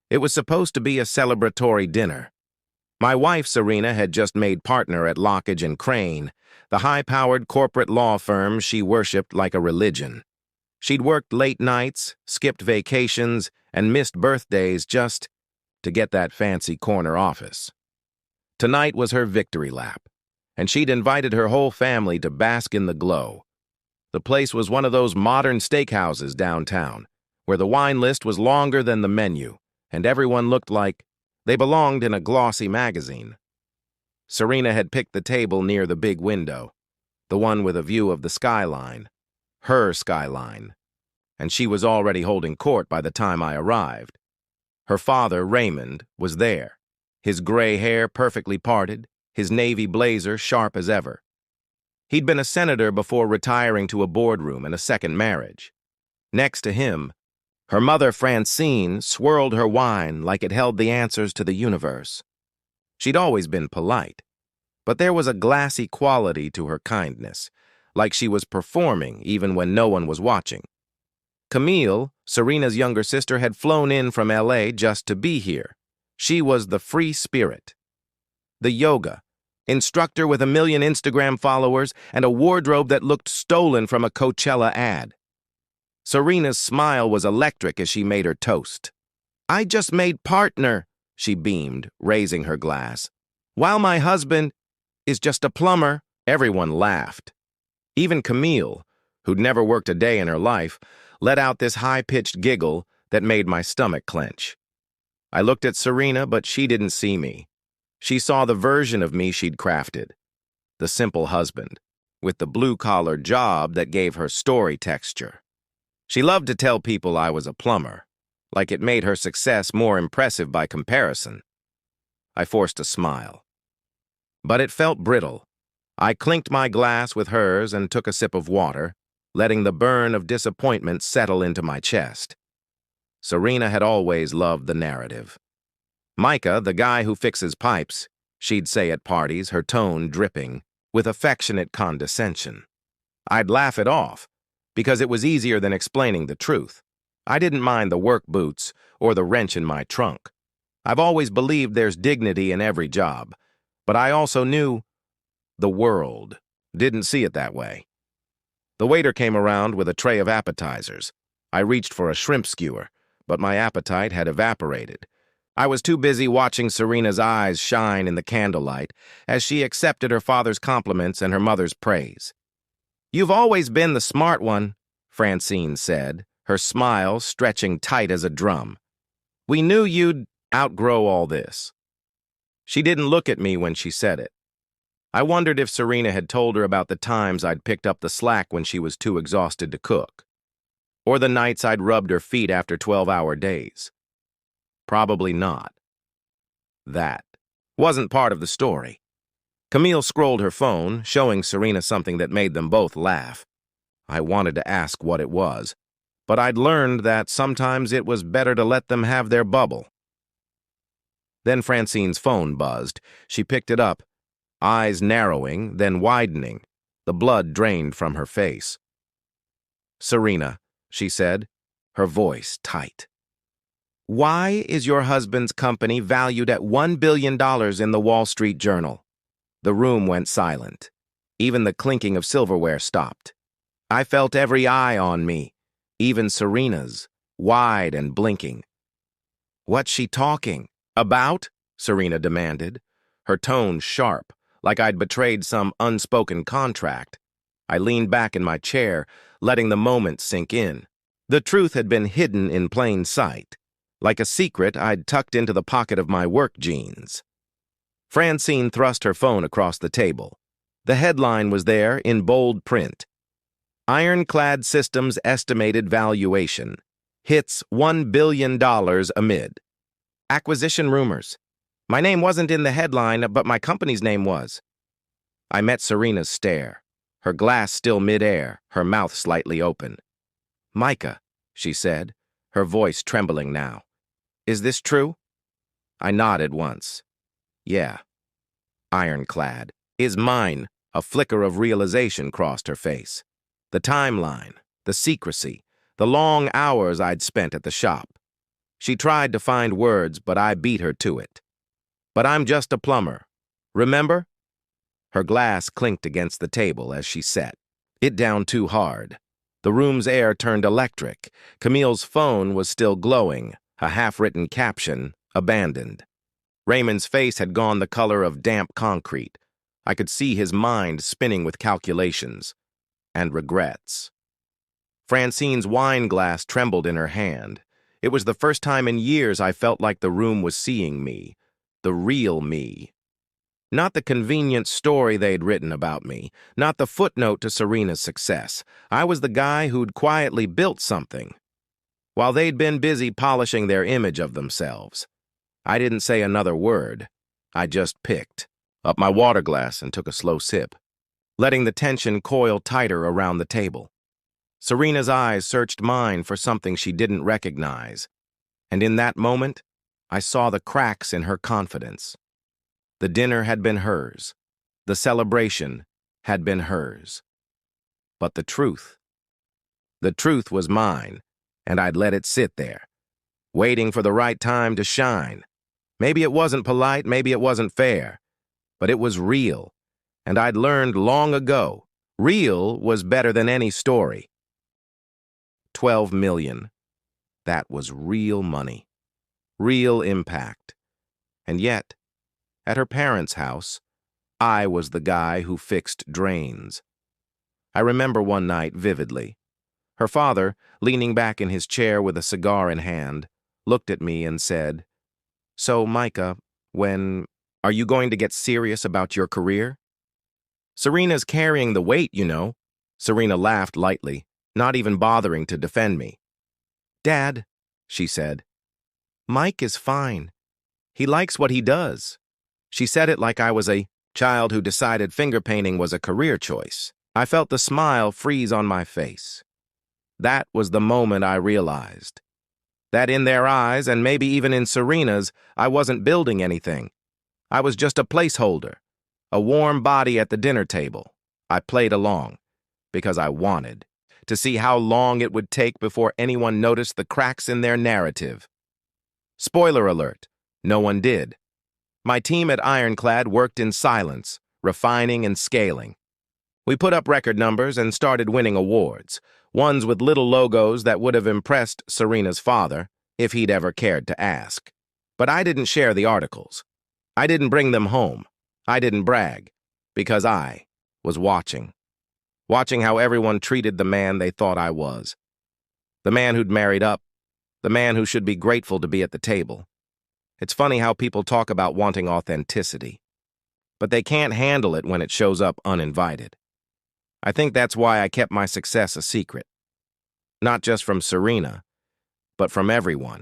It was supposed to be a celebratory dinner. My wife, Serena, had just made partner at Lockage & Crane, the high-powered corporate law firm she worshipped like a religion. She'd worked late nights, skipped vacations, and missed birthdays just to get that fancy corner office. Tonight was her victory lap, and she'd invited her whole family to bask in the glow. The place was one of those modern steakhouses downtown, where the wine list was longer than the menu, and everyone looked like they belonged in a glossy magazine. Serena had picked the table near the big window, the one with a view of the skyline, her skyline, and she was already holding court by the time I arrived. Her father, Raymond, was there, his gray hair perfectly parted, his navy blazer sharp as ever. He'd been a senator before retiring to a boardroom and a second marriage. Next to him, her mother, Francine, swirled her wine like it held the answers to the universe. She'd always been polite, but there was a glassy quality to her kindness, like she was performing even when no one was watching. Camille, Serena's younger sister, had flown in from LA just to be here. She was the free spirit. The yoga, instructor with 1 million Instagram followers and a wardrobe that looked stolen from a Coachella ad. Serena's smile was electric as she made her toast. "I just made partner," she beamed, raising her glass. "While my husband is just a plumber." Everyone laughed. Even Camille, who'd never worked a day in her life, let out this high-pitched giggle that made my stomach clench. I looked at Serena, but she didn't see me. She saw the version of me she'd crafted, the simple husband, with the blue-collar job that gave her story texture. She loved to tell people I was a plumber, like it made her success more impressive by comparison. I forced a smile. But it felt brittle. I clinked my glass with hers and took a sip of water, letting the burn of disappointment settle into my chest. Serena had always loved the narrative. "Micah, the guy who fixes pipes," she'd say at parties, her tone dripping with affectionate condescension. I'd laugh it off, because it was easier than explaining the truth. I didn't mind the work boots or the wrench in my trunk. I've always believed there's dignity in every job, but I also knew the world didn't see it that way. The waiter came around with a tray of appetizers. I reached for a shrimp skewer, but my appetite had evaporated. I was too busy watching Serena's eyes shine in the candlelight as she accepted her father's compliments and her mother's praise. "You've always been the smart one," Francine said, her smile stretching tight as a drum. "We knew you'd outgrow all this." She didn't look at me when she said it. I wondered if Serena had told her about the times I'd picked up the slack when she was too exhausted to cook, or the nights I'd rubbed her feet after 12-hour days. Probably not. That wasn't part of the story. Camille scrolled her phone, showing Serena something that made them both laugh. I wanted to ask what it was, but I'd learned that sometimes it was better to let them have their bubble. Then Francine's phone buzzed. She picked it up, eyes narrowing, then widening. The blood drained from her face. "Serena," she said, her voice tight. "Why is your husband's company valued at $1 billion in the Wall Street Journal?" The room went silent. Even the clinking of silverware stopped. I felt every eye on me, even Serena's, wide and blinking. "What's she talking about?" Serena demanded, her tone sharp, like I'd betrayed some unspoken contract. I leaned back in my chair, letting the moment sink in. The truth had been hidden in plain sight, like a secret I'd tucked into the pocket of my work jeans. Francine thrust her phone across the table. The headline was there in bold print. "Ironclad Systems Estimated Valuation Hits $1 billion amid acquisition rumors." My name wasn't in the headline, but my company's name was. I met Serena's stare, her glass still midair, her mouth slightly open. "Micah," she said, her voice trembling now. "Is this true?" I nodded once. "Yeah." "Ironclad is mine." A flicker of realization crossed her face. The timeline, the secrecy, the long hours I'd spent at the shop. She tried to find words, but I beat her to it. But I'm just a plumber. Remember? Her glass clinked against the table as she set it down too hard. The room's air turned electric. Camille's phone was still glowing, a half-written caption, abandoned. Raymond's face had gone the color of damp concrete. I could see his mind spinning with calculations and regrets. Francine's wine glass trembled in her hand. It was the first time in years I felt like the room was seeing me, the real me. Not the convenient story they'd written about me, not the footnote to Serena's success. I was the guy who'd quietly built something, while they'd been busy polishing their image of themselves. I didn't say another word. I just picked up my water glass and took a slow sip, letting the tension coil tighter around the table. Serena's eyes searched mine for something she didn't recognize, and in that moment, I saw the cracks in her confidence. The dinner had been hers. The celebration had been hers. But the truth was mine, and I'd let it sit there, waiting for the right time to shine. Maybe it wasn't polite, maybe it wasn't fair, but it was real, and I'd learned long ago, real was better than any story. 12 million. That was real money, real impact. And yet, at her parents' house, I was the guy who fixed drains. I remember one night vividly. Her father, leaning back in his chair with a cigar in hand, looked at me and said, "So, Micah, are you going to get serious about your career?" "Serena's carrying the weight, you know." Serena laughed lightly, not even bothering to defend me. "Dad," she said, "Mike is fine. He likes what he does." She said it like I was a child who decided finger painting was a career choice. I felt the smile freeze on my face. That was the moment I realized that in their eyes, and maybe even in Serena's, I wasn't building anything. I was just a placeholder, a warm body at the dinner table. I played along because I wanted to see how long it would take before anyone noticed the cracks in their narrative. Spoiler alert, no one did. My team at Ironclad worked in silence, refining and scaling. We put up record numbers and started winning awards, ones with little logos that would have impressed Serena's father, if he'd ever cared to ask. But I didn't share the articles. I didn't bring them home. I didn't brag, because I was watching how everyone treated the man they thought I was. The man who'd married up, the man who should be grateful to be at the table. It's funny how people talk about wanting authenticity, but they can't handle it when it shows up uninvited. I think that's why I kept my success a secret. Not just from Serena, but from everyone.